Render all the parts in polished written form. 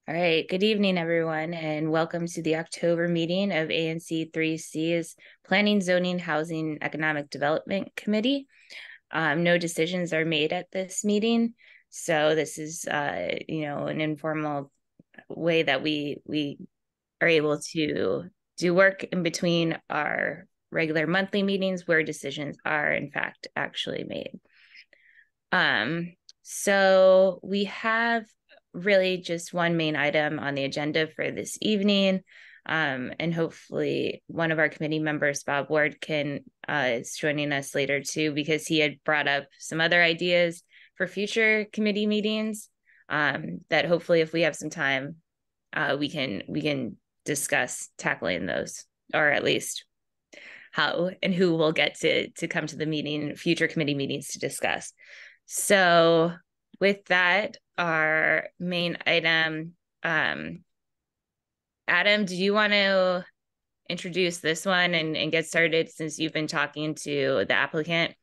All right, good evening, everyone, and welcome to the October meeting of ANC3C's Planning, Zoning, Housing, Economic Development Committee. No decisions are made at this meeting, so this is, an informal way that we are able to do work in between our regular monthly meetings where decisions are, in fact, actually made. So we have really just one main item on the agenda for this evening. And hopefully one of our committee members, Bob Ward, is joining us later too, because he had brought up some other ideas for future committee meetings that hopefully if we have some time, we can discuss tackling those, or at least how and who will get to come to the meeting, future committee meetings to discuss. So with that, our main item, Adam, do you want to introduce this one and get started since you've been talking to the applicant?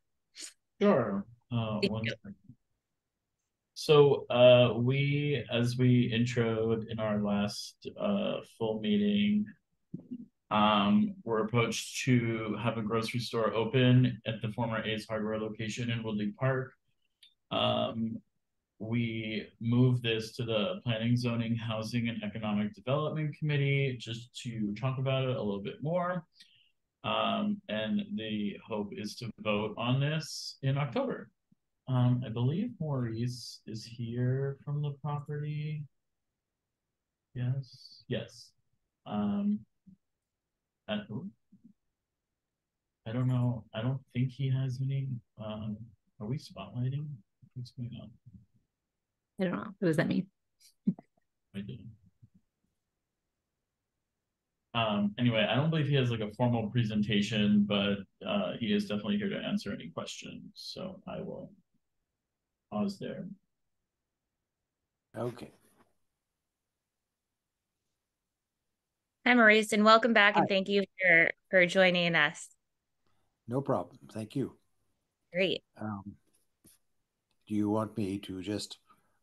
Sure. One second. So as we introed in our last full meeting, we're approached to have a grocery store open at the former Ace Hardware location in Woodley Park. We moved this to the Planning, Zoning, Housing, and Economic Development Committee just to talk about it a little bit more. And the hope is to vote on this in October. I believe Maurice is here from the property. Yes. I don't know. I don't think he has any. Are we spotlighting? What's going on? I don't know. What does that mean? I didn't. Anyway, I don't believe he has like a formal presentation, but he is definitely here to answer any questions. So I will pause there. Okay. Hi, Maurice, and welcome back. Hi. And thank you for joining us. No problem. Thank you. Great. Do you want me to just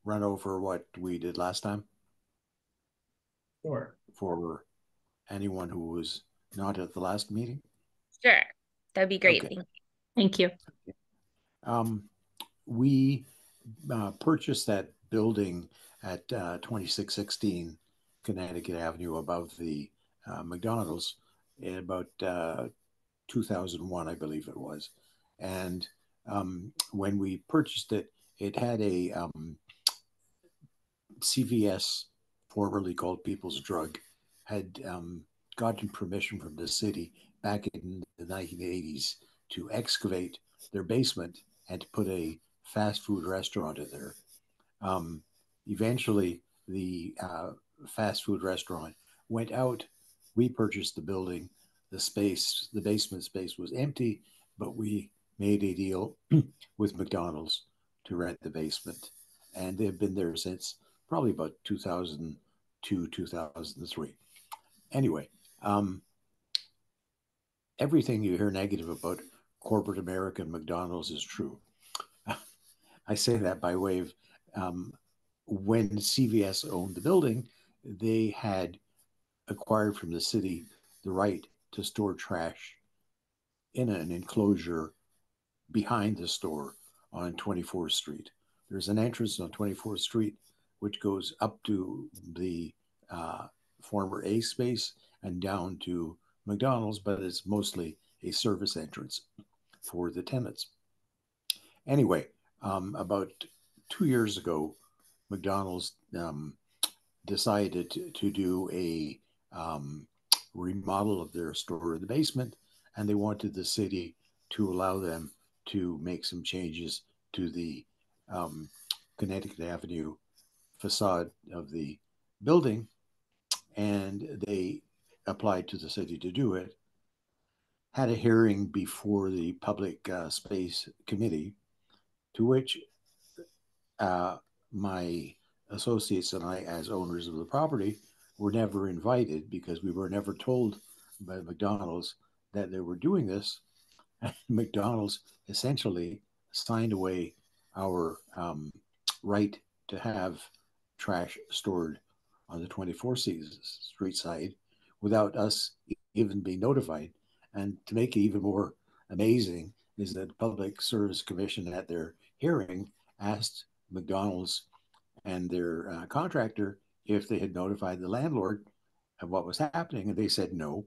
run over what we did last time? Sure. For anyone who was not at the last meeting? Sure. That'd be great. Okay. Thank you. We purchased that building at 2616 Connecticut Avenue above the McDonald's in about 2001, I believe it was. And when we purchased it, it had a CVS, formerly called People's Drug, had gotten permission from the city back in the 1980s to excavate their basement and to put a fast food restaurant in there. Eventually, the fast food restaurant went out. We purchased the building. The basement space was empty, but we made a deal with McDonald's to rent the basement. And they've been there since probably about 2002, 2003. Anyway, everything you hear negative about corporate America and McDonald's is true. I say that by way of when CVS owned the building, they had acquired from the city the right to store trash in an enclosure behind the store on 24th Street. There's an entrance on 24th Street which goes up to the former A space and down to McDonald's, but it's mostly a service entrance for the tenants. Anyway, about 2 years ago, McDonald's decided to do a remodel of their store in the basement, and they wanted the city to allow them to make some changes to the Connecticut Avenue facade of the building, and they applied to the city to do it, had a hearing before the Public Space Committee, to which my associates and I, as owners of the property, were never invited because we were never told by McDonald's that they were doing this. And McDonald's essentially signed away our right to have trash stored on the 24th Street side without us even being notified. And to make it even more amazing is that the Public Service Commission at their hearing asked McDonald's and their contractor if they had notified the landlord of what was happening, and they said no.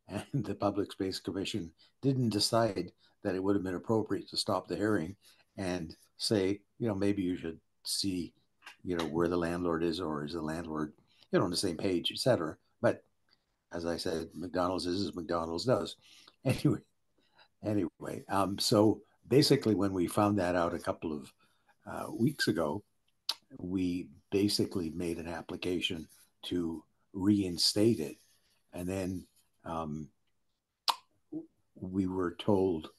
And the Public Space Commission didn't decide that it would have been appropriate to stop the hearing and say, maybe you should see, where the landlord is, or is the landlord, on the same page, etc. But as I said, McDonald's is as McDonald's does. Anyway, so basically, when we found that out a couple of weeks ago, we basically made an application to reinstate it. And then we were told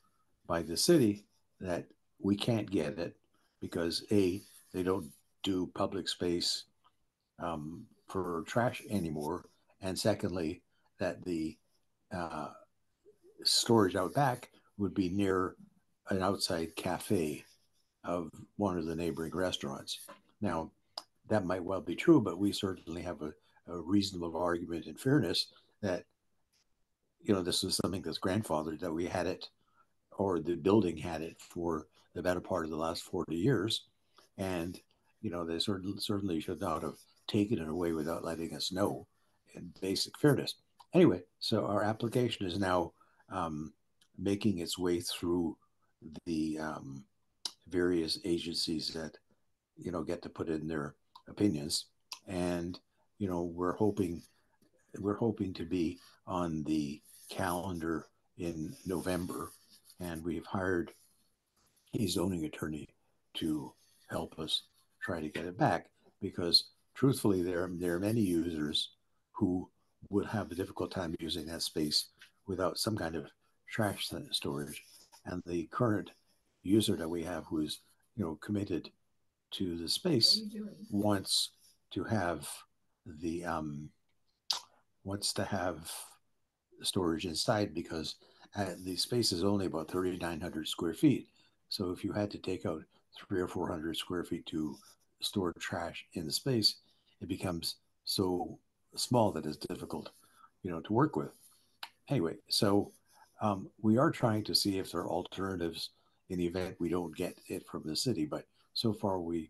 by the city that we can't get it because A, they don't do public space for trash anymore. And secondly, that the storage out back would be near an outside cafe of one of the neighboring restaurants. Now, that might well be true, but we certainly have a reasonable argument in fairness that, this is something that's grandfathered, that we had it, or the building had it for the better part of the last 40 years. And, they certainly should not have taken it away without letting us know in basic fairness. Anyway, so our application is now making its way through the various agencies that, get to put in their opinions. And, we're hoping to be on the calendar in November. And we've hired a zoning attorney to help us try to get it back, because truthfully, there are many users who would have a difficult time using that space without some kind of trash storage. And the current user that we have, who's committed to the space, wants to have the storage inside, because the space is only about 3,900 square feet. So if you had to take out 300 or 400 square feet to store trash in the space, it becomes so small that it's difficult, to work with. Anyway, so we are trying to see if there are alternatives in the event we don't get it from the city. But so far, we've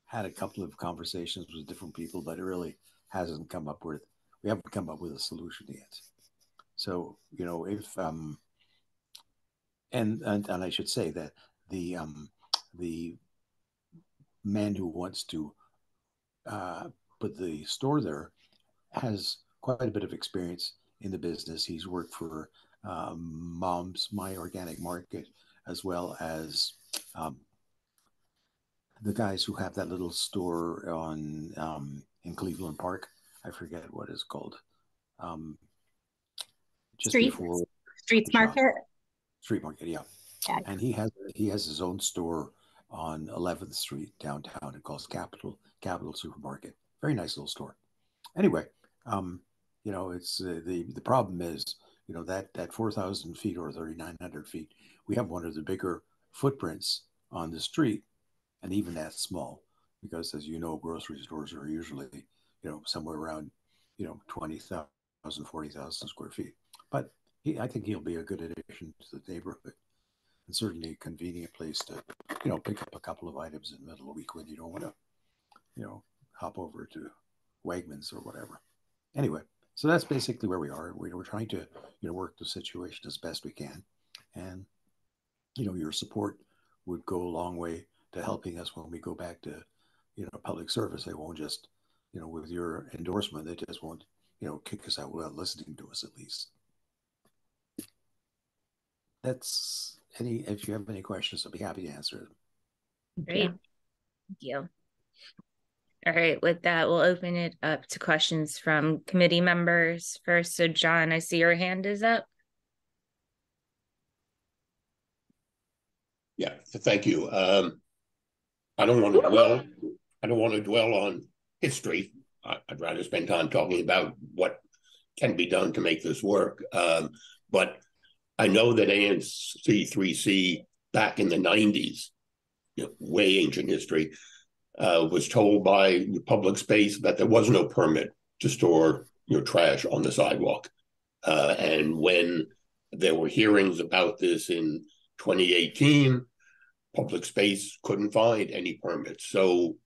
had a couple of conversations with different people, but it really hasn't come up with, we haven't come up with a solution yet. So, if, and I should say that the man who wants to put the store there has quite a bit of experience in the business. He's worked for Mom's My Organic Market, as well as the guys who have that little store on in Cleveland Park. I forget what it's called. Just before Streets Market. Street Market, yeah. And he has his own store on 11th Street downtown. It calls Capital Supermarket. Very nice little store. Anyway, it's the problem is, that 4,000 feet or 3,900 feet, we have one of the bigger footprints on the street, and even that's small, because as you know, grocery stores are usually, somewhere around, 20,000, 40,000 square feet. But I think he'll be a good addition to the neighborhood, and certainly a convenient place to, pick up a couple of items in the middle of the week when you don't want to, hop over to Wegmans or whatever. Anyway, so that's basically where we are. We're trying to, work the situation as best we can. And, your support would go a long way to helping us when we go back to, public service. They won't just, with your endorsement, they just won't, kick us out without listening to us at least. That's if you have any questions, I'll be happy to answer them. Great. Thank you. All right, with that, we'll open it up to questions from committee members first. So John, I see your hand is up. Yeah, thank you. I don't want to dwell on history. I'd rather spend time talking about what can be done to make this work. But I know that ANC3C back in the 90s, way ancient history, was told by the public space that there was no permit to store trash on the sidewalk. And when there were hearings about this in 2018, public space couldn't find any permits. So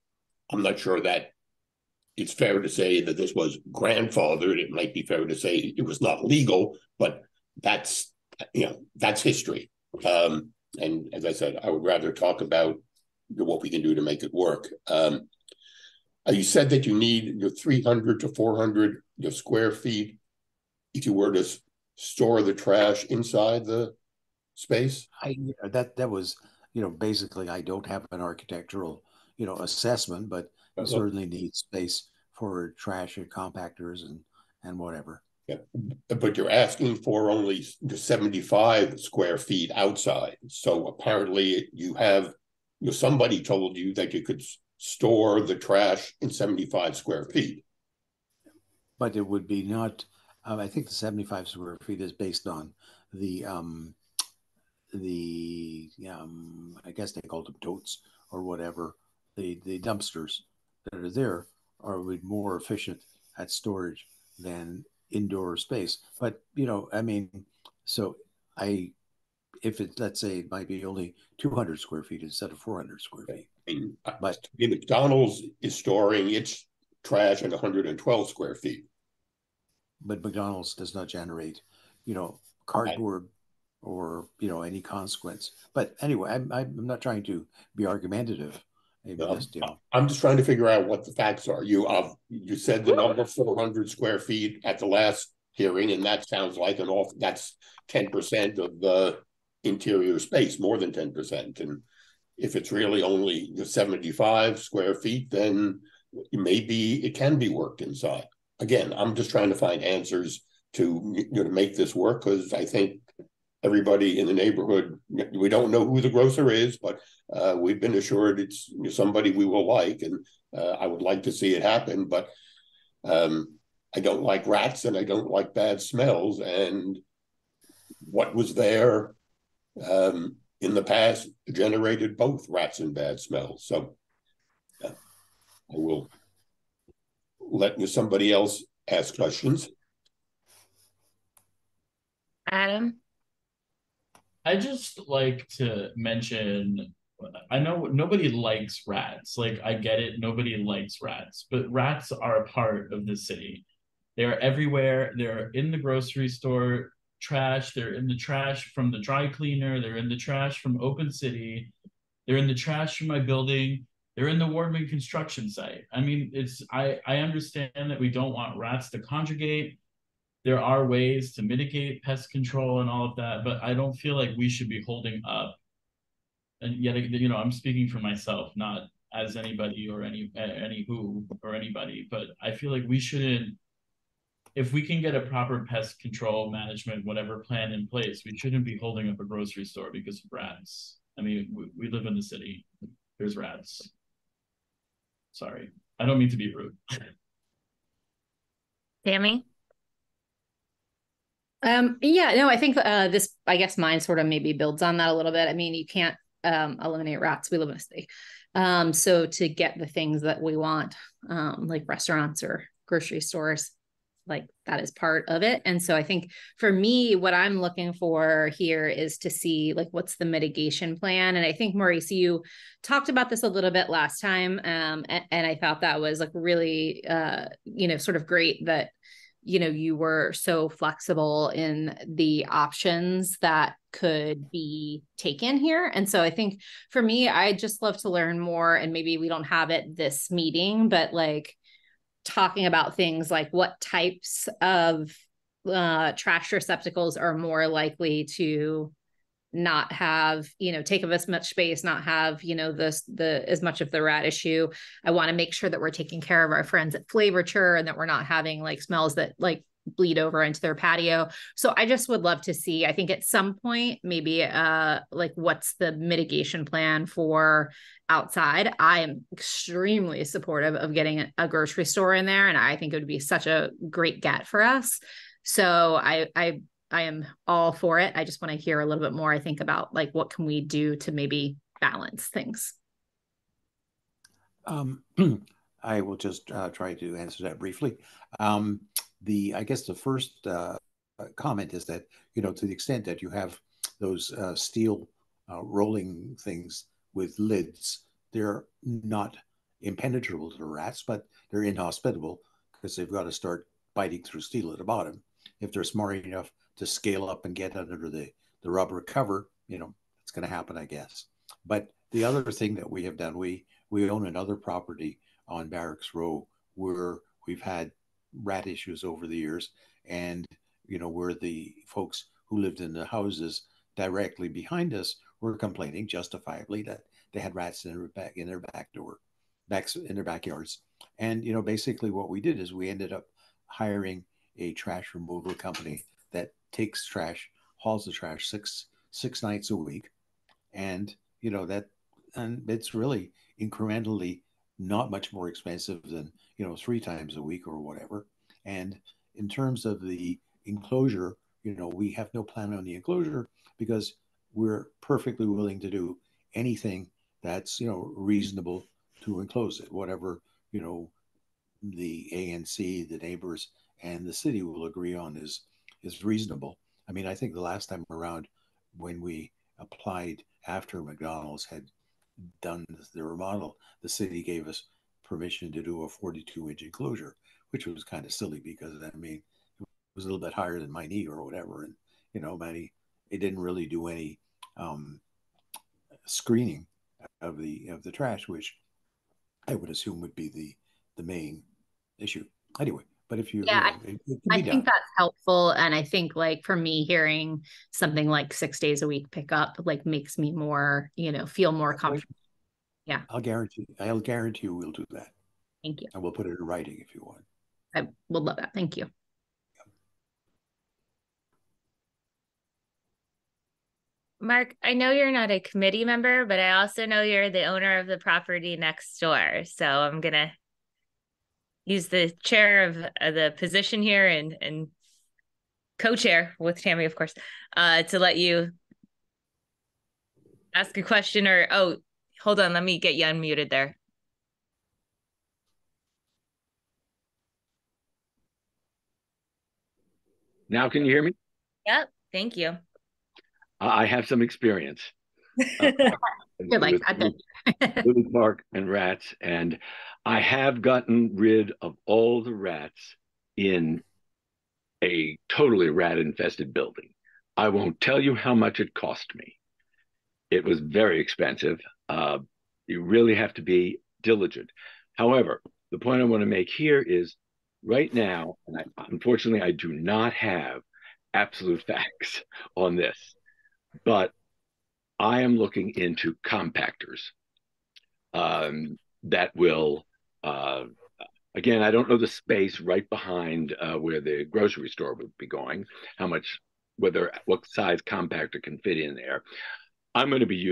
I'm not sure that it's fair to say that this was grandfathered. It might be fair to say it was not legal, but that's history. And as I said, I would rather talk about what we can do to make it work. You said that you need 300 to 400 square feet if you were to store the trash inside the space. That was basically, I don't have an architectural assessment, but you certainly need space for trash and compactors and whatever. Yeah, but you're asking for only 75 square feet outside. So apparently you have somebody told you that you could store the trash in 75 square feet. But it would be not, I think the 75 square feet is based on the I guess they call them totes or whatever, the dumpsters that are there are more efficient at storage than indoor space. But so if it, let's say it might be only 200 square feet instead of 400 square feet. But McDonald's is storing its trash at 112 square feet. But McDonald's does not generate, cardboard or any consequence. But anyway, I'm not trying to be argumentative. I'm just trying to figure out what the facts are. You said the number 400 square feet at the last hearing, and that sounds like that's 10% of the interior space, more than 10%. And if it's really only 75 square feet, then maybe it can be worked inside. Again, I'm just trying to find answers to make this work, because I think everybody in the neighborhood, we don't know who the grocer is, but we've been assured it's somebody we will like, and I would like to see it happen. But I don't like rats and I don't like bad smells, and what was there in the past generated both rats and bad smells. So I will let somebody else ask questions. Adam? I just like to mention, I know nobody likes rats. Like, I get it, nobody likes rats, but rats are a part of the city. They're everywhere. They're in the grocery store trash. They're in the trash from the dry cleaner. They're in the trash from Open City. They're in the trash from my building. They're in the Wardman construction site. I mean, I understand that we don't want rats to congregate. There are ways to mitigate pest control and all of that, but I don't feel like we should be holding up. And yet, I'm speaking for myself, not as anybody or anybody, but I feel like we shouldn't, if we can get a proper pest control management, whatever plan in place, we shouldn't be holding up a grocery store because of rats. I mean, we live in the city. There's rats. Sorry, I don't mean to be rude. Tammy? Yeah, no, I think this, I guess mine sort of maybe builds on that a little bit. I mean, you can't eliminate rats. We live in a city. So to get the things that we want, like restaurants or grocery stores, like that is part of it. And so I think for me, what I'm looking for here is to see like, what's the mitigation plan? And I think Maurice, you talked about this a little bit last time. And I thought that was like really, sort of great that, you were so flexible in the options that could be taken here. And so I think for me, I'd just love to learn more, and maybe we don't have it this meeting, but like talking about things like what types of trash receptacles are more likely to not have, take up as much space, not have, as much of the rat issue. I want to make sure that we're taking care of our friends at Flavorture and that we're not having like smells that like bleed over into their patio. So I just would love to see, I think at some point, maybe like what's the mitigation plan for outside. I am extremely supportive of getting a grocery store in there, and I think it would be such a great get for us. So I am all for it. I just want to hear a little bit more, I think, about like what can we do to maybe balance things. I will just try to answer that briefly. I guess the first comment is that, to the extent that you have those steel rolling things with lids, they're not impenetrable to the rats, but they're inhospitable because they've got to start biting through steel at the bottom. If they're smart enough to scale up and get under the rubber cover, it's going to happen, I guess. But the other thing that we have done, we own another property on Barracks Row where we've had rat issues over the years, and where the folks who lived in the houses directly behind us were complaining justifiably that they had rats in their back door, in their backyards. And basically what we did is we ended up hiring a trash removal company that takes trash, hauls the trash six nights a week, and and it's really incrementally not much more expensive than 3 times a week or whatever. And in terms of the enclosure, we have no plan on the enclosure because we're perfectly willing to do anything that's reasonable to enclose it, whatever the ANC, the neighbors, and the city will agree on is reasonable. I mean, I think the last time around when we applied after McDonald's had done the remodel, the city gave us permission to do a 42-inch enclosure, which was kind of silly because it was a little bit higher than my knee or whatever, and it didn't really do any screening of the trash, which I would assume would be the main issue. Anyway, but if Yeah, it can I be think done. that's helpful. And I think like for me, hearing something like 6 days a week pickup like makes me more, feel more comfortable. Yeah. I'll guarantee you we'll do that. Thank you. And we'll put it in writing if you want. I would love that. Thank you. Mark, I know you're not a committee member, but I also know you're the owner of the property next door. So I'm going to use the chair of the position here and co-chair with Tammy, of course, to let you ask a question or, oh, hold on, let me get you unmuted there. Now, can you hear me? Yep, thank you. I have some experience. You're like Lily Park and rats, and I have gotten rid of all the rats in a totally rat-infested building. I won't tell you how much it cost me. It was very expensive. You really have to be diligent. However, the point I want to make here is right now, and unfortunately, I do not have absolute facts on this, but I am looking into compactors that will, again, I don't know the space right behind where the grocery store would be going, what size compactor can fit in there. I'm going to be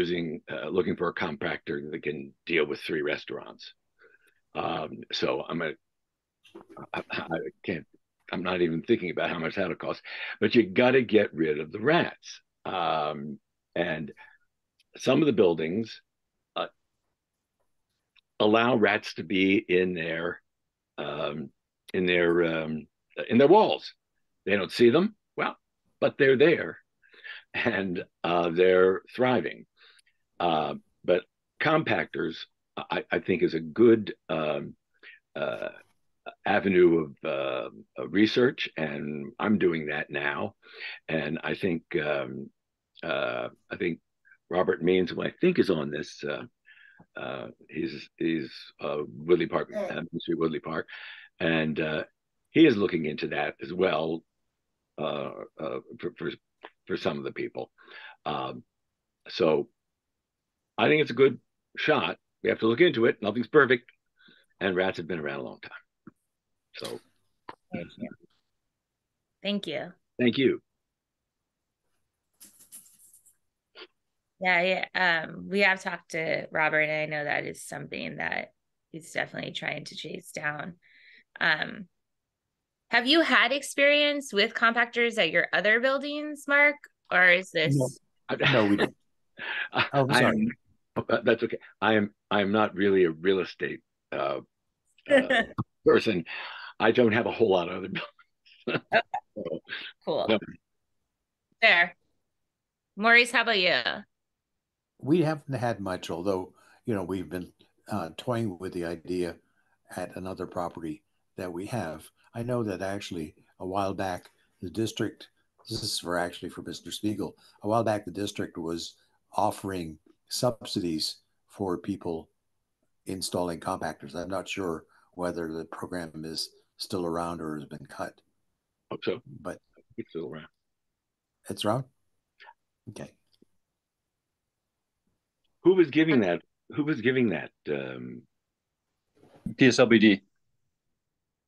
looking for a compactor that can deal with 3 restaurants. So I'm not even thinking about how much that'll cost, but you got to get rid of the rats. And some of the buildings allow rats to be in their walls. They don't see them, but they're there, and they're thriving. But compactors, I think, is a good avenue of research, and I'm doing that now. And I think Robert Means, who I think is on this, he's Woodley Park, Woodley Park, and he is looking into that as well for some of the people. So I think it's a good shot. We have to look into it. Nothing's perfect, and rats have been around a long time. So Thank you. Thank you. Yeah, we have talked to Robert, and I know that is something that he's definitely trying to chase down. Have you had experience with compactors at your other buildings, Mark? Or is this? No, we don't. Oh, I'm sorry. That's okay. I am not really a real estate person. I don't have a whole lot of other buildings. So, Cool. no. There. Maurice, how about you? We haven't had much, although, we've been toying with the idea at another property that we have. I know that actually a while back, the district, this is for Mr. Spiegel, a while back, the district was offering subsidies for people installing compactors. I'm not sure whether the program is still around or has been cut. Hope so. But it's still around. It's around? Okay. Who was giving that? DSLBD.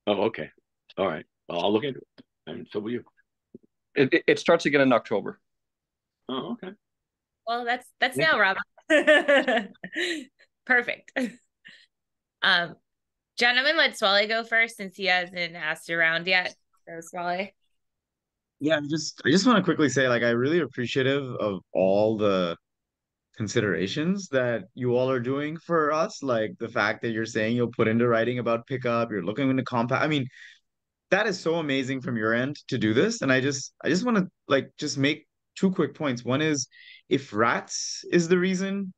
Oh, okay. All right. Well, I'll look into it. And so will you. It starts again in October. Oh, okay. Well, that's now, Rob. Perfect. Gentlemen, let Swally go first since he hasn't asked around yet. So Swally. Yeah, I just want to quickly say, like, I'm really appreciative of all the considerations that you all are doing for us. Like the fact that you're saying you'll put into writing about pickup, you're looking into compact. I mean, that is so amazing from your end to do this. And I just want to just make two quick points. One is, if rats is the reason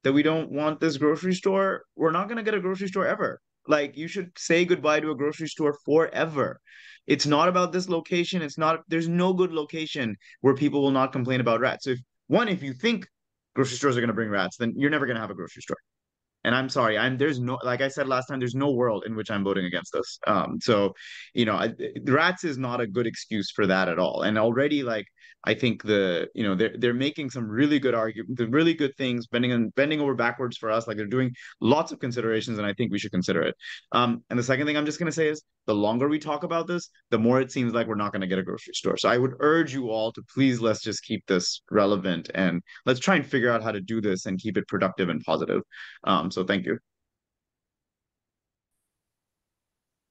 that we don't want this grocery store, we're not going to get a grocery store ever. Like, you should say goodbye to a grocery store forever. It's not about this location. There's no good location where people will not complain about rats. So if you think grocery stores are going to bring rats, then you're never going to have a grocery store. And I'm sorry, there's no, like I said last time, there's no world in which I'm voting against this. So, rats is not a good excuse for that at all. And already, I think they're making some really good arguments, really good things, bending over backwards for us. Like, they're doing lots of considerations, and I think we should consider it. And the second thing I'm just going to say is, the longer we talk about this, the more it seems like we're not going to get a grocery store. So I would urge you all to please, let's just keep this relevant, and let's try and figure out how to do this and keep it productive and positive. So thank you.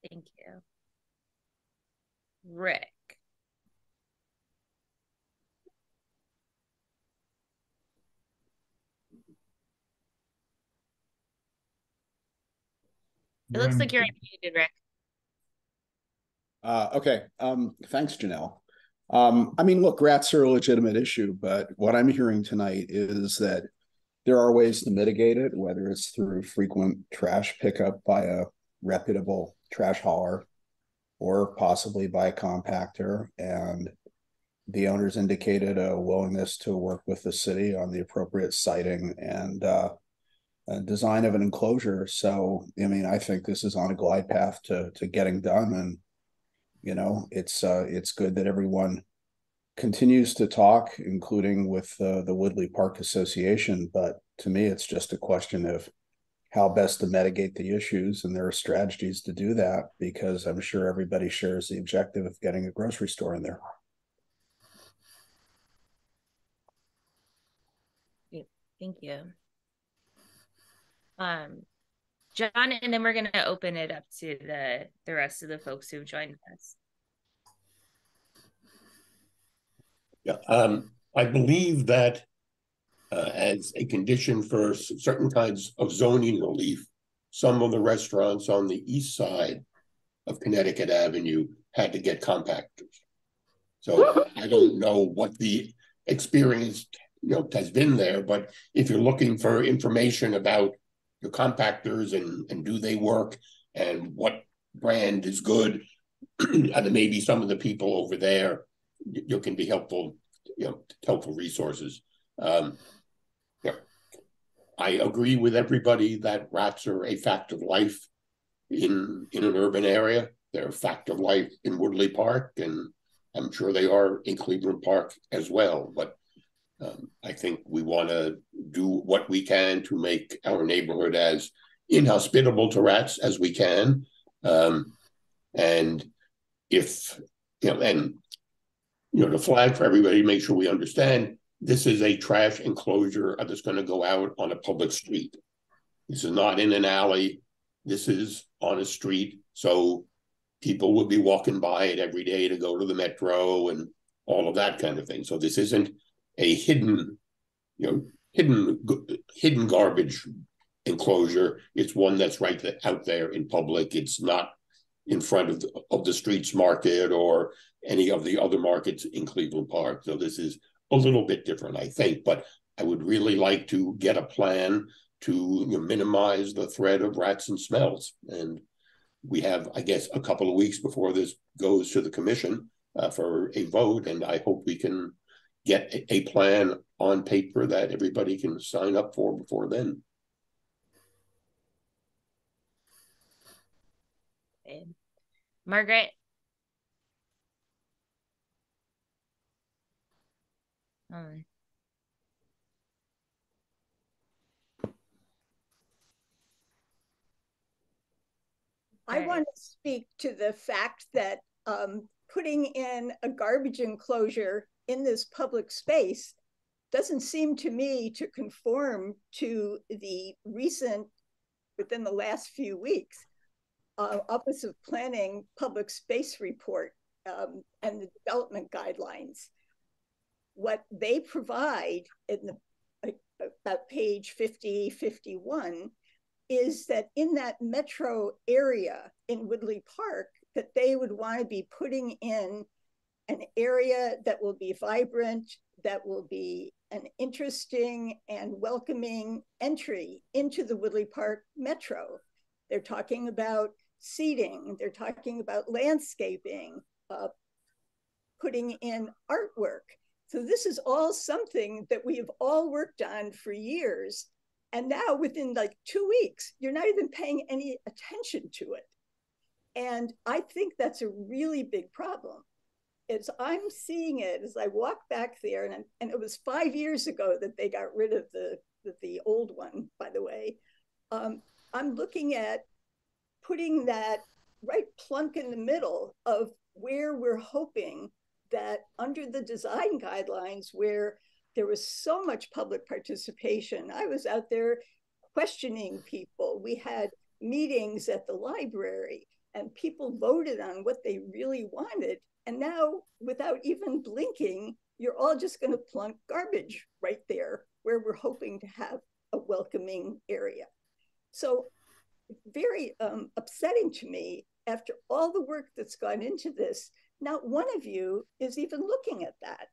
Thank you. Rick. It looks like you're unmuted, Rick. Okay. Thanks, Janelle. I mean, look, rats are a legitimate issue, but what I'm hearing tonight is that there are ways to mitigate it, whether it's through frequent trash pickup by a reputable trash hauler or possibly by a compactor. And the owners indicated a willingness to work with the city on the appropriate siting and design of an enclosure. So, I mean, I think this is on a glide path to getting done. And, it's good that everyone continues to talk, including with the Woodley Park Association. But to me, it's just a question of how best to mitigate the issues. And there are strategies to do that, because I'm sure everybody shares the objective of getting a grocery store in there. Thank you. John, and then we're going to open it up to the rest of the folks who've joined us. Yeah, I believe that as a condition for certain kinds of zoning relief, some of the restaurants on the east side of Connecticut Avenue had to get compactors. So I don't know what the experience has been there, but if you're looking for information about your compactors and do they work and what brand is good, and maybe some of the people over there can be helpful, helpful resources. I agree with everybody that rats are a fact of life in an urban area. They're a fact of life in Woodley Park, and I'm sure they are in Cleveland Park as well. But I think we want to do what we can to make our neighborhood as inhospitable to rats as we can. And if, to flag for everybody, make sure we understand, this is a trash enclosure that's going to go out on a public street. This is not in an alley. This is on a street. So people will be walking by it every day to go to the metro and all of that kind of thing. So this isn't a hidden garbage enclosure. It's one that's right out there in public. It's not in front of the streets market or any of the other markets in Cleveland Park. So this is a little bit different, I think, but I would really like to get a plan to minimize the threat of rats and smells. And we have, I guess, a couple of weeks before this goes to the commission for a vote, and I hope we can get a plan on paper that everybody can sign up for before then. Margaret? I want to speak to the fact that putting in a garbage enclosure in this public space doesn't seem to me to conform to the recent, within the last few weeks, Office of Planning public space report and the development guidelines. What they provide in about page 50, 51 is that in that metro area in Woodley Park, that they would want to be putting in an area that will be vibrant, that will be an interesting and welcoming entry into the Woodley Park metro. They're talking about seating, they're talking about landscaping, putting in artwork. So this is all something that we have all worked on for years. And now within like 2 weeks, you're not even paying any attention to it. And I think that's a really big problem. As I'm seeing it, as I walk back there, and it was 5 years ago that they got rid of the old one, by the way. I'm looking at putting that right plunk in the middle of where we're hoping that under the design guidelines, where there was so much public participation. I was out there questioning people. We had meetings at the library and people voted on what they really wanted. And now, without even blinking, you're all just going to plunk garbage right there where we're hoping to have a welcoming area. So very upsetting to me, after all the work that's gone into this, not one of you is even looking at that.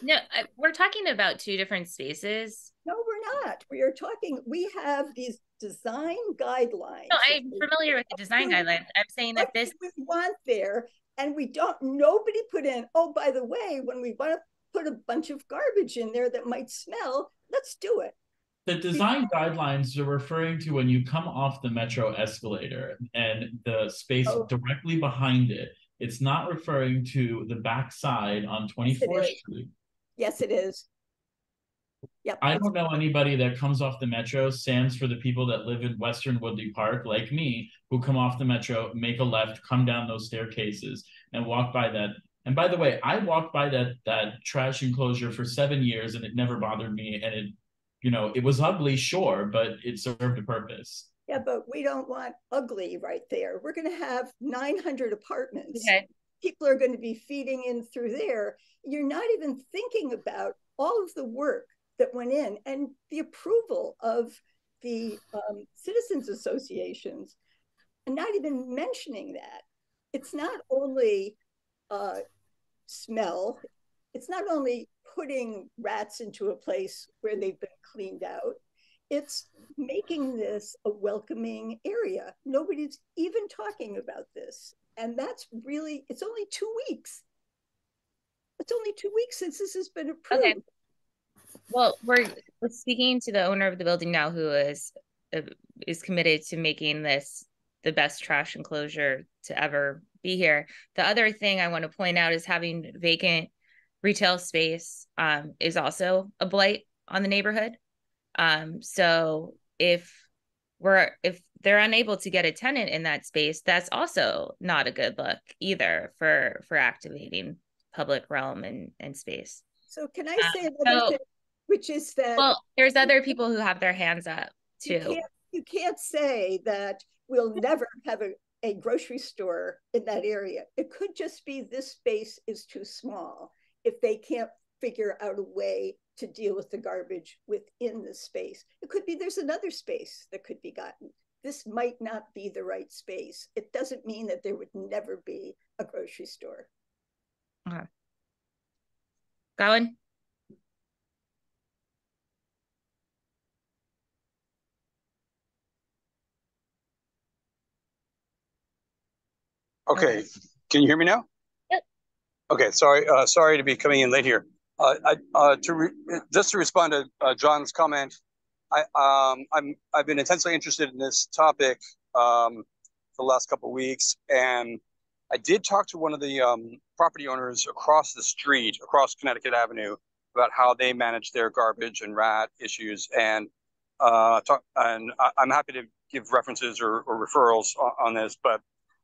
No, we're talking about two different spaces. No, we're not. We are talking, we have these design guidelines. No, I'm familiar with the design guidelines. I'm saying that this we want there, and we don't, nobody put in, oh, by the way, when we want to put a bunch of garbage in there that might smell, let's do it. The design guidelines are referring to when you come off the metro escalator and the space directly behind it. It's not referring to the backside on 24th Street. Yes, it is. Yep. I don't know anybody that comes off the metro, sans for the people that live in Western Woodley Park, like me, who come off the metro, make a left, come down those staircases, and walk by that. And by the way, I walked by that trash enclosure for 7 years, and it never bothered me. And it, it was ugly, sure, but it served a purpose. Yeah, but we don't want ugly right there. We're going to have 900 apartments. Okay. People are going to be feeding in through there. You're not even thinking about all of the work that went in and the approval of the citizens associations, and not even mentioning that. It's not only smell, it's not only putting rats into a place where they've been cleaned out, it's making this a welcoming area. Nobody's even talking about this. And that's really, it's only 2 weeks. It's only 2 weeks since this has been approved. Okay. Well, we're speaking to the owner of the building now, who is committed to making this the best trash enclosure to ever be here. The other thing I want to point out is having vacant retail space is also a blight on the neighborhood. So if they're unable to get a tenant in that space, that's also not a good look either for activating public realm and space. So can I say another thing, which is that, well, there's other people who have their hands up too. You can't say that we'll never have a grocery store in that area. It could just be this space is too small if they can't figure out a way to deal with the garbage within the space. It could be there's another space that could be gotten. This might not be the right space. It doesn't mean that there would never be a grocery store. Okay. Gowan? Okay. Can you hear me now? Yep. Okay. Sorry to be coming in late here. Just to respond to John's comment, I've been intensely interested in this topic for the last couple of weeks, and I did talk to one of the property owners across the street, across Connecticut Avenue, about how they manage their garbage and rat issues, and I'm happy to give references or referrals on this, but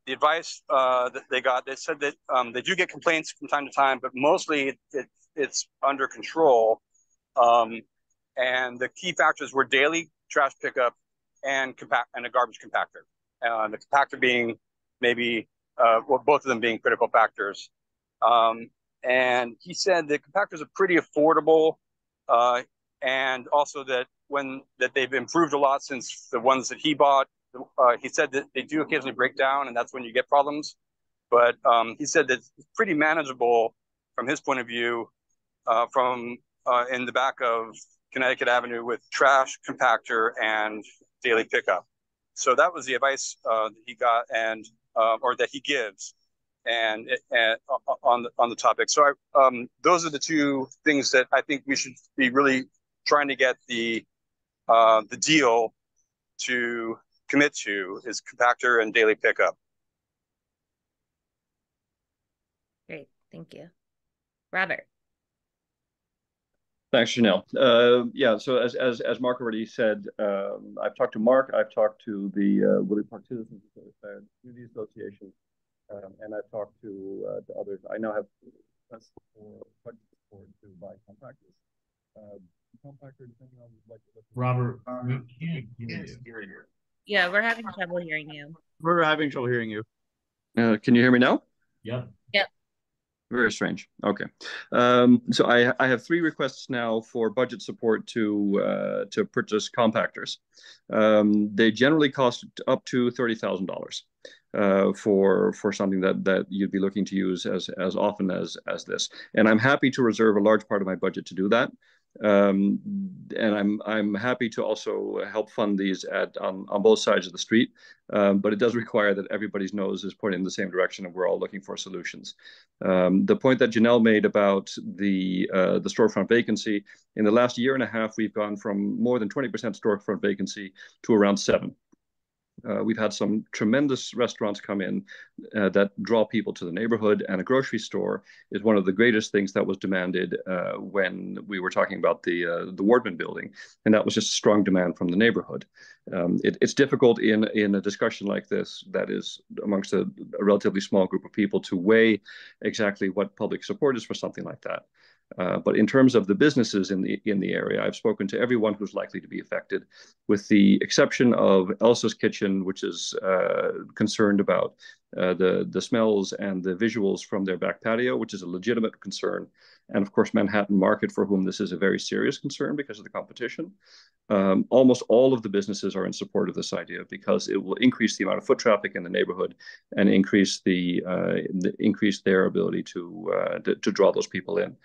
the advice that they said that they do get complaints from time to time, but mostly it's under control. And the key factors were daily trash pickup and a garbage compactor. The compactor being maybe, both of them being critical factors. And he said the compactors are pretty affordable, and also that they've improved a lot since the ones that he bought. He said that they do occasionally break down, and that's when you get problems. But he said that it's pretty manageable from his point of view, from in the back of Connecticut Avenue with trash compactor and daily pickup. So that was the advice that he got, and or that he gives, and on the topic. So those are the two things that I think we should be really trying to get the deal to commit to, is compactor and daily pickup. Great, thank you. Robert. Thanks, Janelle. Yeah, so as Mark already said, I've talked to Mark, I've talked to the Woodley Park Citizens Community Association, and I've talked to others. I now have budget support to buy compactors. Compactor, depending on Robert, we can't hear you. Yeah, we're having trouble hearing you. We're having trouble hearing you. Can you hear me now? Yep. Yep. Very strange. Okay. So I have 3 requests now for budget support to purchase compactors. They generally cost up to $30,000 for something that you'd be looking to use as often as this. And I'm happy to reserve a large part of my budget to do that. And I'm happy to also help fund these on both sides of the street, but it does require that everybody's nose is pointing in the same direction, and we're all looking for solutions. The point that Janelle made about the storefront vacancy, in the last year and a half, we've gone from more than 20% storefront vacancy to around 7%. We've had some tremendous restaurants come in that draw people to the neighborhood, and a grocery store is one of the greatest things that was demanded when we were talking about the Wardman building, and that was just a strong demand from the neighborhood. It's difficult in a discussion like this that is amongst a relatively small group of people to weigh exactly what public support is for something like that. But in terms of the businesses in the area, I've spoken to everyone who's likely to be affected, with the exception of Elsa's Kitchen, which is concerned about the smells and the visuals from their back patio, which is a legitimate concern. And of course, Manhattan Market, for whom this is a very serious concern because of the competition. Almost all of the businesses are in support of this idea, because it will increase the amount of foot traffic in the neighborhood and increase their ability to draw those people in.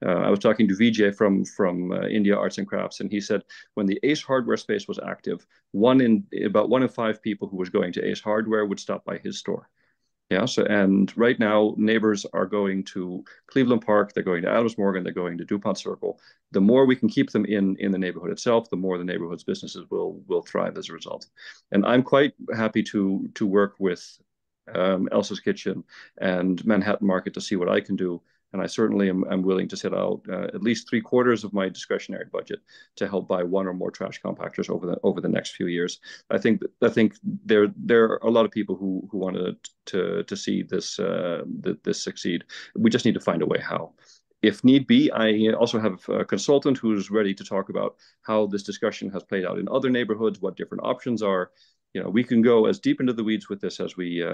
I was talking to Vijay from India Arts and Crafts, and he said when the Ace Hardware space was active, about 1 in 5 people who was going to Ace Hardware would stop by his store. Yeah. So, and right now, neighbors are going to Cleveland Park, they're going to Adams Morgan, they're going to DuPont Circle. The more we can keep them in the neighborhood itself, the more the neighborhood's businesses will thrive as a result. And I'm quite happy to work with Elsa's Kitchen and Manhattan Market to see what I can do. And I certainly am willing to set out at least 3/4 of my discretionary budget to help buy 1 or more trash compactors over the next few years. I think there are a lot of people who wanted to see this succeed. We just need to find a way how. If need be, I also have a consultant who's ready to talk about how this discussion has played out in other neighborhoods, what different options are. We can go as deep into the weeds with this as we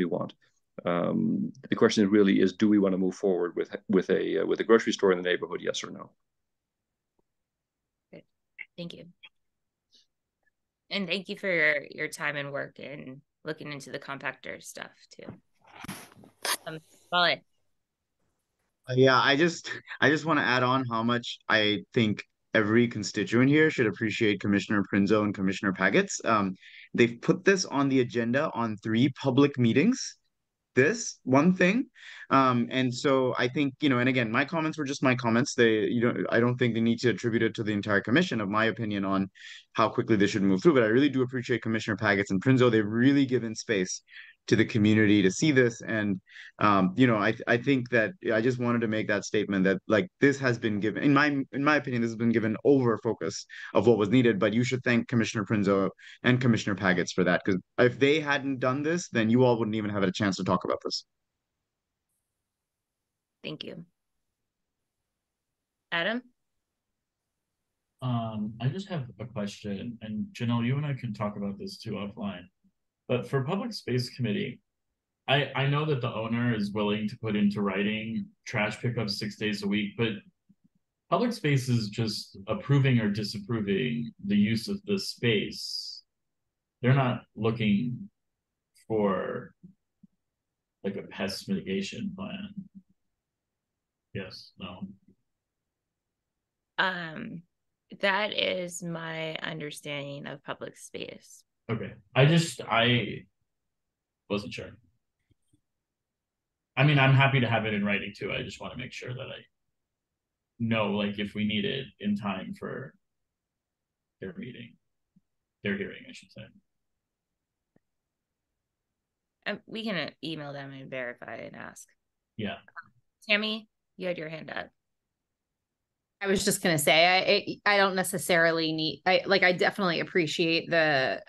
want. The question really is, do we want to move forward with a grocery store in the neighborhood, yes or no? Thank you. And thank you for your time and work and looking into the compactor stuff too. Solid. Yeah, I just want to add on how much I think every constituent here should appreciate Commissioner Prinzo and Commissioner Pagets. They've put this on the agenda on 3 public meetings. This one thing, and so I think, you know, and again, my comments were just my comments. I don't think they need to attribute it to the entire commission of my opinion on how quickly they should move through. But I really do appreciate Commissioner Pagets and Prinzo. They've really given space to the community to see this, and you know, I think that I just wanted to make that statement that, like, this has been given, in my opinion, this has been given over focus of what was needed. But you should thank Commissioner Prinzo and Commissioner Pagets for that, because if they hadn't done this, then you all wouldn't even have a chance to talk about this. Thank you. Adam? I just have a question, and Janelle, you and I can talk about this too offline. But for Public Space Committee, I know that the owner is willing to put into writing trash pickups 6 days a week, but Public Space is just approving or disapproving the use of the space. They're not looking for like a pest mitigation plan. Yes, no. That is my understanding of public space. Okay. I wasn't sure. I mean, I'm happy to have it in writing too. I just want to make sure that I know, like, if we need it in time for their hearing, I should say. We can email them and verify and ask. Yeah. Tammy, you had your hand up. I was just going to say, I don't necessarily need, I definitely appreciate the,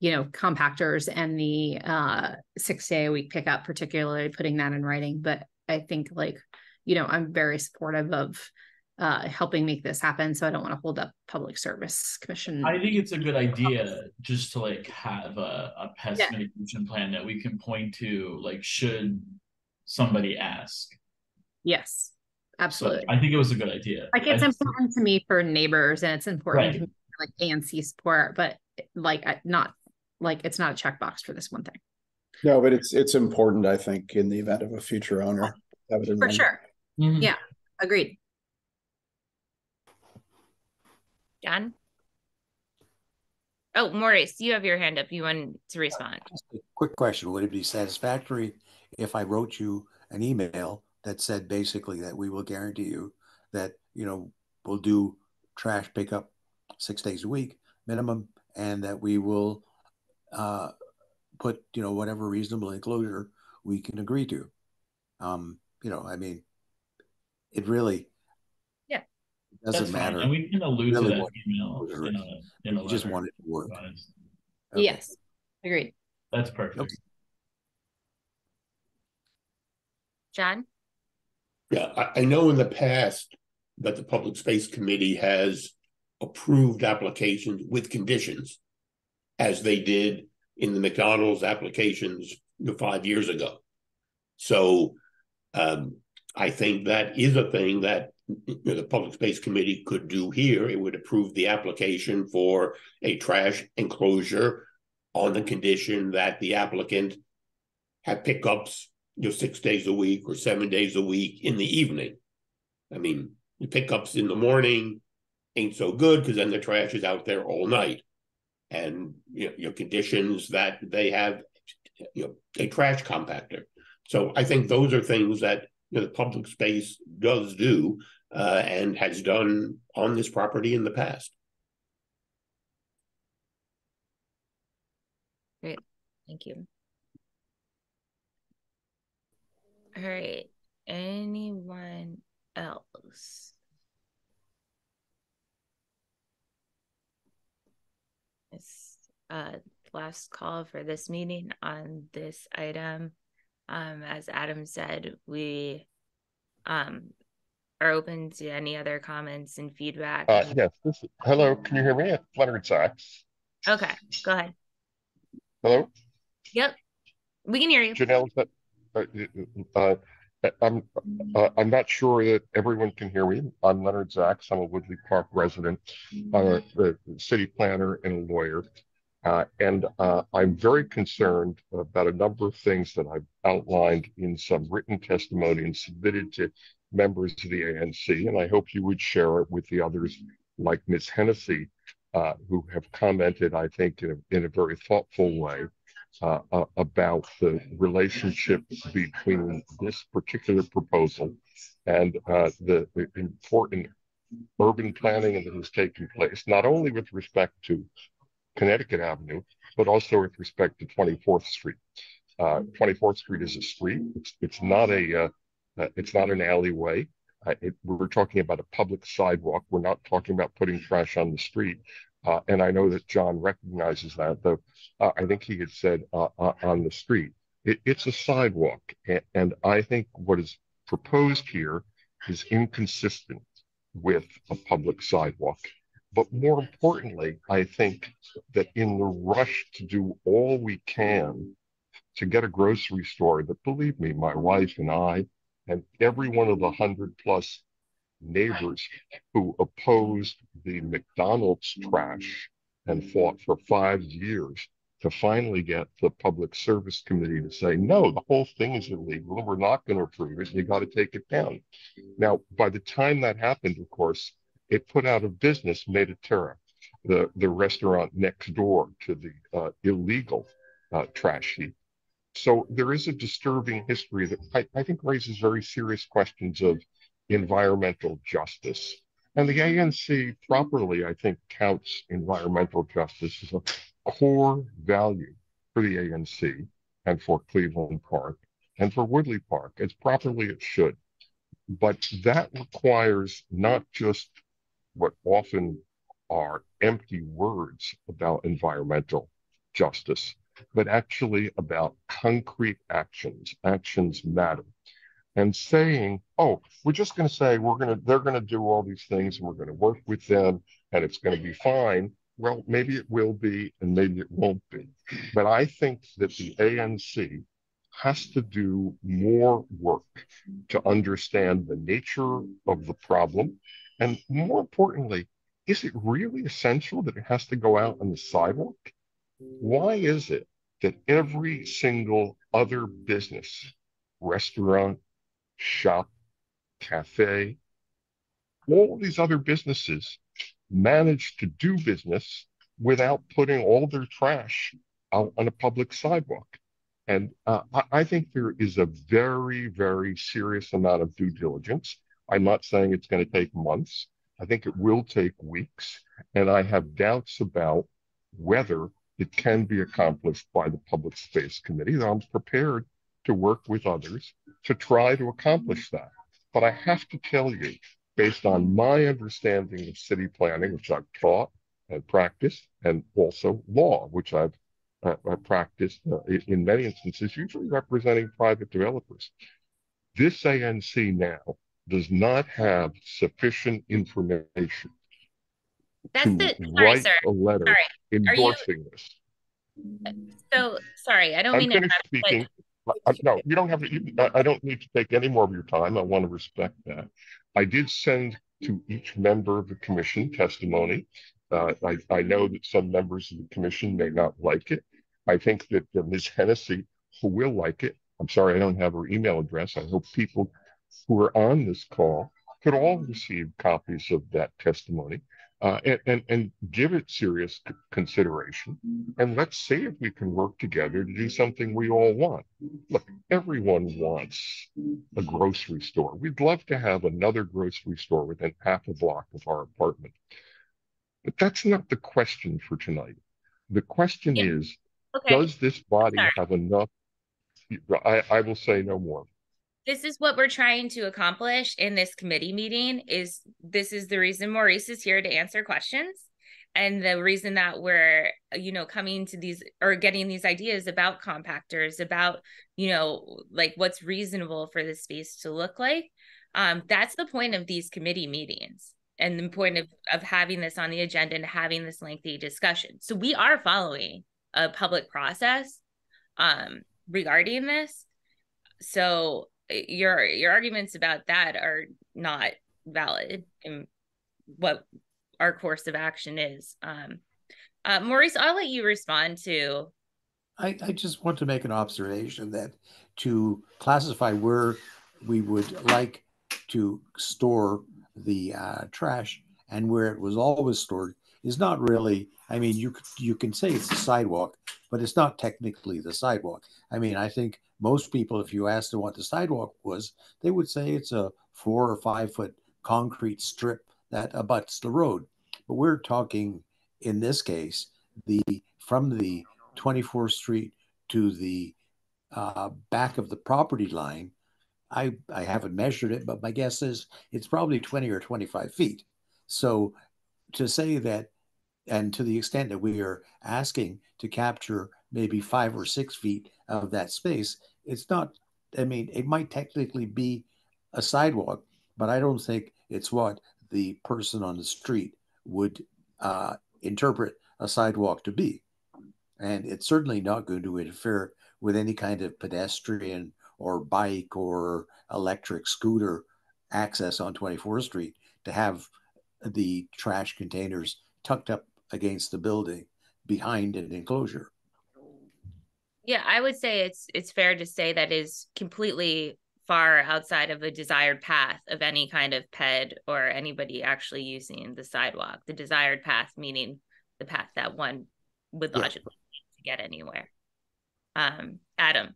you know, compactors and the 6 day a week pickup, particularly putting that in writing. But I think, like, you know, I'm very supportive of helping make this happen. So I don't want to hold up Public Service Commission. I think it's a good idea just to, like, have a pest mitigation plan that we can point to, like, should somebody ask. Yes, absolutely. So I think it was a good idea. Like, it's important to me for neighbors, and it's important to me for, like, ANC support, but like, not like, it's not a checkbox for this one thing. No, but it's important, I think, in the event of a future owner. Have it in For sure. Mm-hmm. Yeah, agreed. John? Oh, Maurice, you have your hand up. You want to respond? Just a quick question. Would it be satisfactory if I wrote you an email that said basically that we will guarantee you that, you know, we'll do trash pickup 6 days a week minimum, and that we will put, you know, whatever reasonable enclosure we can agree to? You know, I mean, it really doesn't matter. And we can allude really to that email in a letter. Just want it to work. Okay. Yes, agreed. That's perfect. Okay. John? Yeah, I know in the past that the Public Space Committee has approved applications with conditions, as they did in the McDonald's applications 5 years ago. So I think that is a thing that the Public Space Committee could do here. It would approve the application for a trash enclosure on the condition that the applicant have pickups, 6 days a week or 7 days a week in the evening. I mean, the pickups in the morning ain't so good, because then the trash is out there all night. And your conditions that they have, a trash compactor. So I think those are things that the public space does do and has done on this property in the past. Great, thank you. All right, anyone else? It's last call for this meeting on this item. As Adam said, we are open to any other comments and feedback. Yes. Hello, can you hear me? It's Leonard Sachs. Okay, go ahead. Hello? Yep, we can hear you. Janelle, I'm not sure that everyone can hear me. I'm Leonard Zacks. I'm a Woodley Park resident, the city planner and a lawyer. And I'm very concerned about a number of things that I've outlined in some written testimony and submitted to members of the ANC. And I hope you would share it with the others like Ms. Hennessy, who have commented, I think, in a very thoughtful way about the relationship between this particular proposal and the important urban planning that has taken place, not only with respect to Connecticut Avenue, but also with respect to 24th Street. 24th Street is a street. It's not an alleyway. We're talking about a public sidewalk. We're not talking about putting trash on the street. And I know that John recognizes that, though I think he had said on the street. It's a sidewalk. And I think what is proposed here is inconsistent with a public sidewalk. But more importantly, I think that in the rush to do all we can to get a grocery store that, believe me, my wife and I and every one of the 100+ neighbors who opposed the McDonald's trash and fought for 5 years to finally get the Public Service Committee to say, no, the whole thing is illegal and we're not going to approve it and you got to take it down. Now, by the time that happened, of course, it put out of business Mediterra, the restaurant next door to the illegal trash heap. So there is a disturbing history that I think raises very serious questions of environmental justice. And the ANC properly, I think, counts environmental justice as a core value for the ANC and for Cleveland Park and for Woodley Park, as properly it should. But that requires not just what often are empty words about environmental justice, but actually about concrete actions. Actions matter. And saying, oh, we're just going to say they're going to do all these things and we're going to work with them and it's going to be fine. Well, maybe it will be and maybe it won't be. But I think that the ANC has to do more work to understand the nature of the problem. And more importantly, is it really essential that it has to go out on the sidewalk? Why is it that every single other business, restaurant, shop, cafe, all these other businesses manage to do business without putting all their trash out on a public sidewalk? And I think there is a very, very serious amount of due diligence. I'm not saying it's going to take months. I think it will take weeks. And I have doubts about whether it can be accomplished by the Public Space Committee. I'm prepared to work with others to try to accomplish that. But I have to tell you, based on my understanding of city planning, which I've taught and practiced, and also law, which I've practiced in many instances, usually representing private developers. This ANC now does not have sufficient information to write a letter endorsing this. So, sorry, I don't mean to interrupt. Speaking. No, you don't have to. I don't need to take any more of your time. I want to respect that. I did send to each member of the commission testimony. I know that some members of the commission may not like it. I think that Ms. Hennessy, who will like it, I'm sorry I don't have her email address. I hope people who are on this call could all receive copies of that testimony and give it serious consideration. And let's see if we can work together to do something we all want. Look, everyone wants a grocery store. We'd love to have another grocery store within half a block of our apartment. But that's not the question for tonight. The question is, does this body have enough? I will say no more. This is what we're trying to accomplish in this committee meeting. This is the reason Maurice is here to answer questions, and the reason that we're coming to these or getting these ideas about compactors, about like what's reasonable for the space to look like. That's the point of these committee meetings and the point of having this on the agenda and having this lengthy discussion. So we are following a public process regarding this. So your arguments about that are not valid in what our course of action is. Maurice, I'll let you respond to. I just want to make an observation that to classify where we would like to store the trash and where it was always stored is not really, I mean, you can say it's the sidewalk, but it's not technically the sidewalk. I mean, I think most people, if you asked them what the sidewalk was, they would say it's a 4 or 5 foot concrete strip that abuts the road. But we're talking, in this case, from the 24th Street to the back of the property line. I haven't measured it, but my guess is it's probably 20 or 25 feet. So to say that, and to the extent that we are asking to capture maybe 5 or 6 feet of that space, it's not, I mean, it might technically be a sidewalk, but I don't think it's what the person on the street would interpret a sidewalk to be. And it's certainly not going to interfere with any kind of pedestrian or bike or electric scooter access on 24th Street to have the trash containers tucked up against the building behind an enclosure. Yeah, I would say it's fair to say that is completely far outside of a desired path of any kind of PZHED or anybody actually using the sidewalk. The desired path meaning the path that one would logically need to get anywhere. Adam.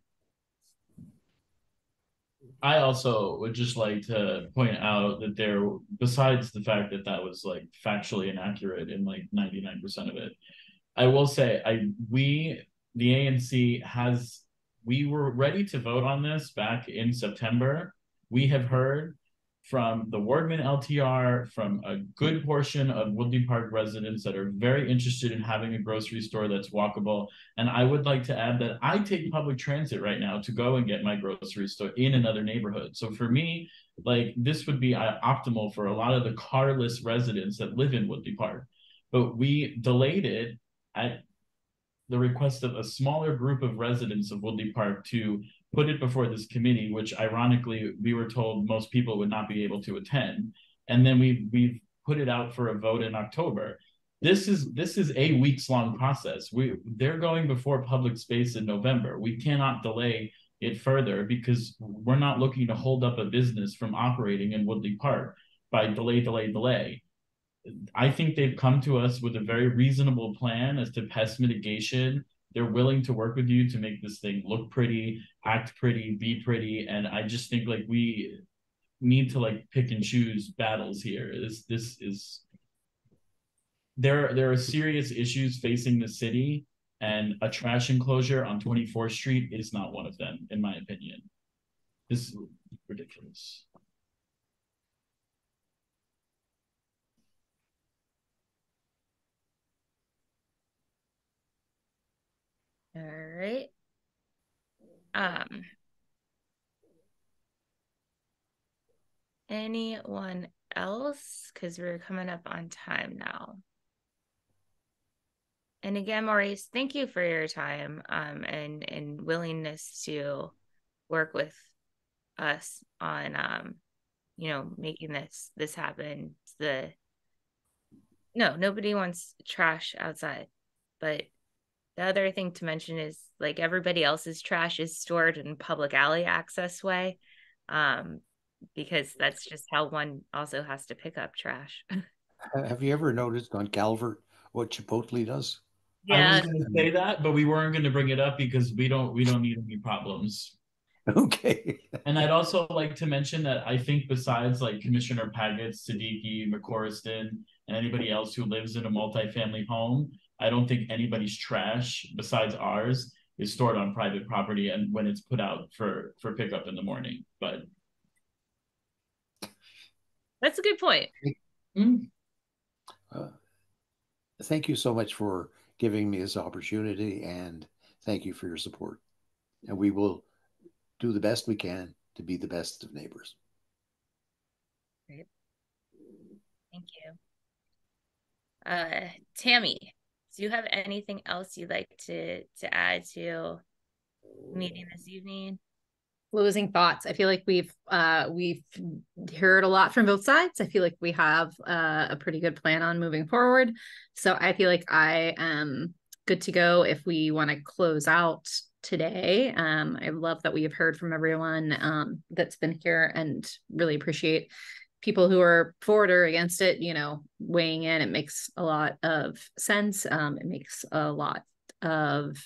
I also would just like to point out that there, besides the fact that that was like factually inaccurate in like 99% of it, I will say the ANC we were ready to vote on this back in September. We have heard from the Wardman LTR, from a good portion of Woodley Park residents that are very interested in having a grocery store that's walkable. And I would like to add that I take public transit right now to go and get my grocery store in another neighborhood. So for me, like this would be optimal for a lot of the carless residents that live in Woodley Park. But we delayed it at the request of a smaller group of residents of Woodley Park to put it before this committee, which ironically we were told most people would not be able to attend. And then we've put it out for a vote in October. This is a weeks-long process. They're going before public space in November. We cannot delay it further because we're not looking to hold up a business from operating in Woodley Park by delay. I think they've come to us with a very reasonable plan as to pest mitigation. They're willing to work with you to make this thing look pretty, act pretty, be pretty. And I just think like we need to like pick and choose battles here. There are serious issues facing the city, and a trash enclosure on 24th Street is not one of them, in my opinion. This is ridiculous. All right. Anyone else? Because we're coming up on time now. And again, Maurice, thank you for your time and willingness to work with us on making this happen. Nobody wants trash outside, but the other thing to mention is like everybody else's trash is stored in public alley access way, because that's just how one also has to pick up trash. Have you ever noticed on Calvert what Chipotle does? Yeah. I was going to say that, but we weren't going to bring it up because we don't need any problems. Okay. And I'd also like to mention that I think besides like Commissioner Paget, Siddiqui, McCorriston, and anybody else who lives in a multifamily home, I don't think anybody's trash besides ours is stored on private property and when it's put out for pickup in the morning. But that's a good point. Thank you so much for giving me this opportunity, and thank you for your support. And we will do the best we can to be the best of neighbors. Great. Thank you. Tammy, do you have anything else you'd like to add to the meeting this evening? closing thoughts. I feel like we've heard a lot from both sides. I feel like we have a pretty good plan on moving forward. So I feel like I am good to go if we want to close out today. I love that we have heard from everyone that's been here, and really appreciate people who are for or against it, you know, weighing in. It makes a lot of sense. It makes a lot of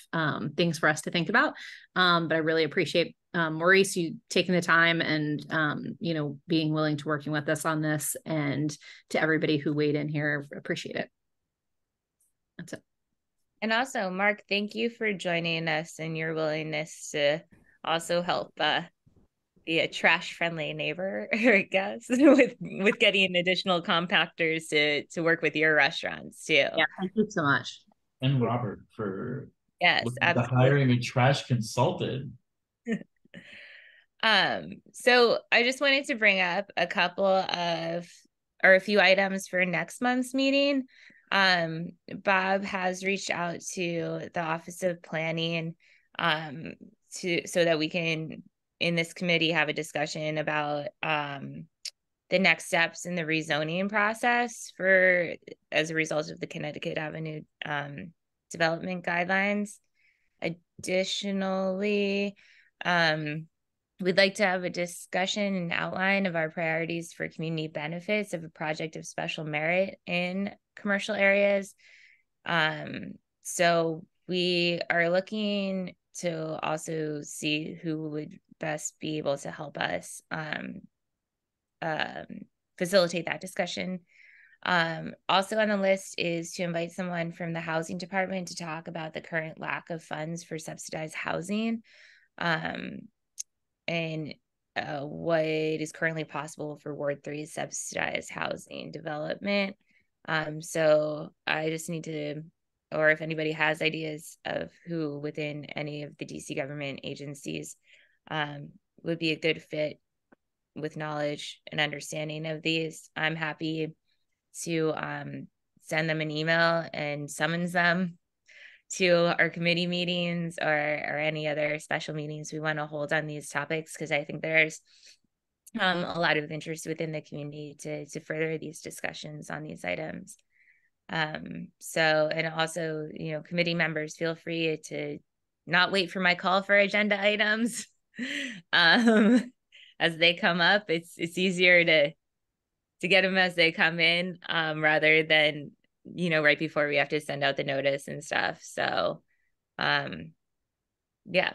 things for us to think about. But I really appreciate Maurice, you taking the time and, you know, being willing to working with us on this, and to everybody who weighed in here, appreciate it. That's it. And also, Mark, thank you for joining us and your willingness to also help be a trash-friendly neighbor, I guess, with getting additional compactors to work with your restaurants too. Yeah, thank you so much. And Robert for hiring a trash consultant. So I just wanted to bring up a few items for next month's meeting. Bob has reached out to the Office of Planning so that we can, in this committee, have a discussion about the next steps in the rezoning process as a result of the Connecticut Avenue development guidelines. Additionally, we'd like to have a discussion and outline of our priorities for community benefits of a project of special merit in commercial areas. So we are looking to also see who would best be able to help us facilitate that discussion. Also on the list is to invite someone from the housing department to talk about the current lack of funds for subsidized housing, and what is currently possible for Ward 3 subsidized housing development. So I just need to, or if anybody has ideas of who within any of the DC government agencies would be a good fit with knowledge and understanding of these, I'm happy to send them an email and summons them to our committee meetings or any other special meetings we want to hold on these topics, because I think there's a lot of interest within the community to further these discussions on these items. So, and also, you know, committee members, feel free to not wait for my call for agenda items. As they come up, it's easier to get them as they come in, rather than, you know, right before we have to send out the notice and stuff. So, yeah.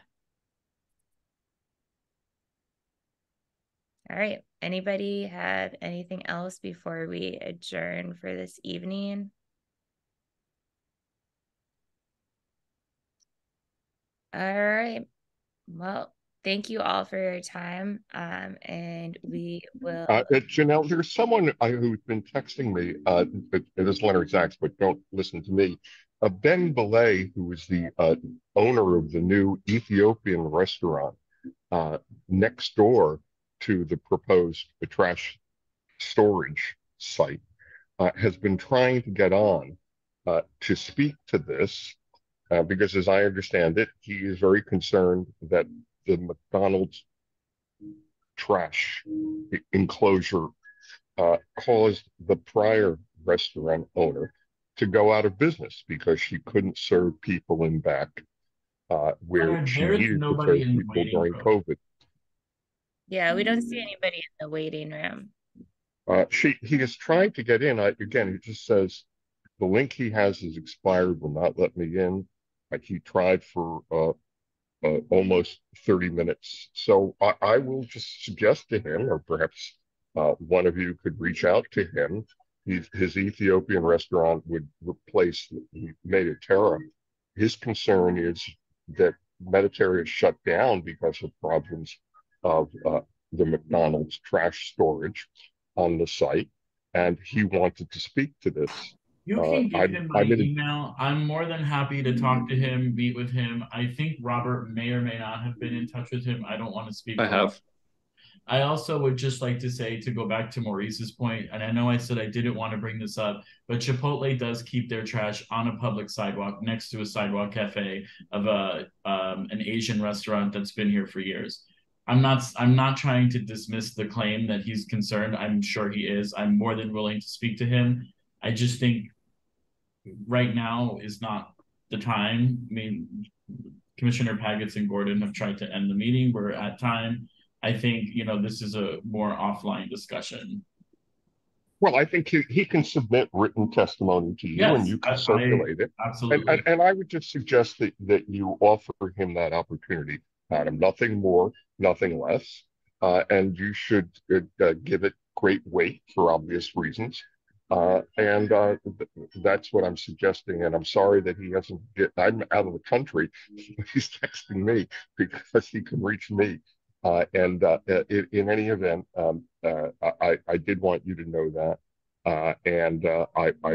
All right. Anybody have anything else before we adjourn for this evening? All right. Well, thank you all for your time. And we will. Janelle, there's someone who's been texting me. It is Leonard Zaks, but don't listen to me. Ben Belay, who is the owner of the new Ethiopian restaurant next door to the proposed trash storage site, has been trying to get on to speak to this, because as I understand it, he is very concerned that the McDonald's trash enclosure caused the prior restaurant owner to go out of business because she couldn't serve people in back where she needed to serve people during COVID. Yeah, we don't see anybody in the waiting room. He is trying to get in. Again, he just says the link he has is expired, will not let me in. He tried for almost 30 minutes. So I will just suggest to him, or perhaps one of you could reach out to him. His Ethiopian restaurant would replace Mediterra. His concern is that Mediterra is shut down because of problems of the McDonald's trash storage on the site, and he wanted to speak to this. You can give him my email. I'm more than happy to talk to him, meet with him. I think Robert may or may not have been in touch with him. I don't want to speak. I have. I also would just like to say, to go back to Maurice's point, and I know I said I didn't want to bring this up, but Chipotle does keep their trash on a public sidewalk next to a sidewalk cafe of an Asian restaurant that's been here for years. I'm not trying to dismiss the claim that he's concerned. I'm sure he is. I'm more than willing to speak to him. I just think right now is not the time. I mean, Commissioner Pagets and Gordon have tried to end the meeting. We're at time. I think, this is a more offline discussion. Well, I think he can submit written testimony to you, and you can circulate it. Absolutely. And I would just suggest that you offer him that opportunity, Adam. Nothing more, nothing less. And you should give it great weight for obvious reasons. That's what I'm suggesting. And I'm sorry that he hasn't I'm out of the country. He's texting me because he can reach me. In any event, I did want you to know that. I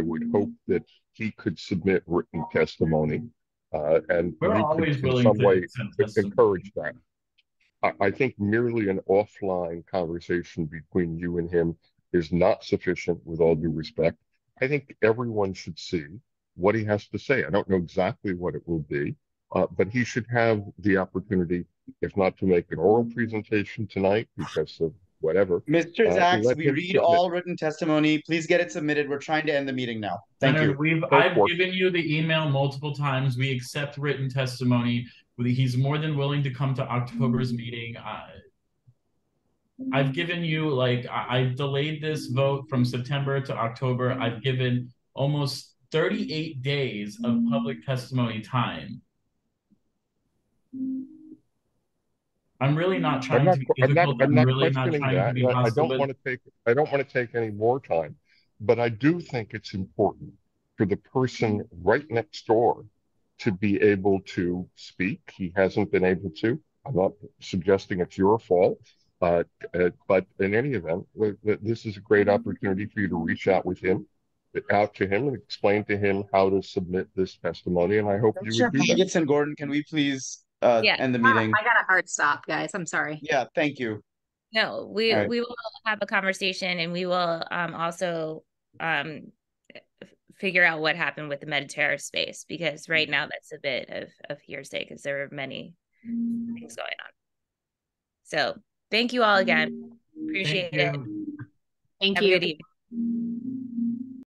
would hope that he could submit written testimony, and we're you always could in willing some to way encourage that. I think merely an offline conversation between you and him is not sufficient, with all due respect. I think everyone should see what he has to say. I don't know exactly what it will be, but he should have the opportunity, if not to make an oral presentation tonight because of whatever. Mr. Zaks, we read all written testimony. Please get it submitted. We're trying to end the meeting now. Thank you. I've given you the email multiple times. We accept written testimony. He's more than willing to come to October's meeting. I've given you, I've delayed this vote from September to October. I've given almost 38 days of public testimony time. I'm really not trying to be difficult. I'm really not trying to be hostile. I don't want to take any more time, but I do think it's important for the person right next door to be able to speak. He hasn't been able to. I'm not suggesting it's your fault, but in any event, this is a great opportunity for you to reach out to him and explain to him how to submit this testimony. And I hope you would do that. Pagets and Gordon, can we please end the meeting? I got a hard stop, guys. I'm sorry. Yeah, thank you. No, we will have a conversation, and we will also figure out what happened with the Mediterranean space, because right now that's a bit of hearsay because there are many things going on. So thank you all again. Appreciate it. Thank Have you. a good evening.